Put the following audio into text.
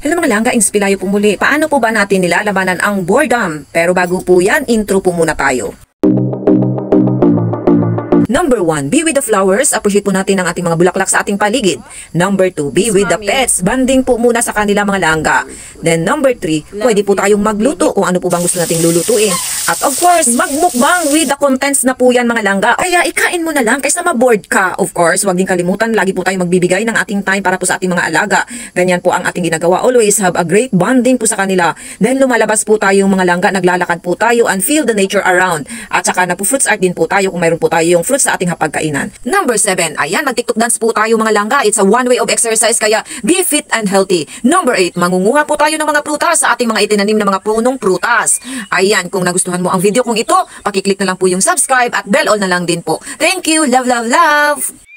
Hello mga langga, inspilayo po muli. Paano po ba natin nilalabanan ang boredom? Pero bago po yan, intro po muna tayo. Number 1, be with the flowers. Appreciate po natin ang ating mga bulaklak sa ating paligid. Number 2, be with the pets. Banding po muna sa kanila mga langga. Then number 3, pwede po tayong magluto kung ano po bang gusto nating lulutuin. At of course, magmukbang with the contents na po yan mga langga. Kaya ikain mo na lang kaysa ma-bored ka. Of course, huwag din kalimutan, lagi po tayong magbibigay ng ating time para po sa ating mga alaga. Ganyan po ang ating ginagawa. Always have a great bonding po sa kanila. Then lumalabas po tayong mga langga, naglalakad po tayo and feel the nature around. At saka nagpo-fruits art din po tayo kung mayroon po tayo yung fruits sa ating hapagkainan. Number 7, ayan, mag-TikTok dance po tayo mga langga. It's a one way of exercise, kaya be fit and healthy. Number 8, mangunguha po tayo ng mga prutas sa ating mga itinanim na mga punong prutas. Ayan, kung nagustuhan mo ang video kong ito, pakiclick na lang po yung subscribe at bell all na lang din po. Thank you, love, love, love!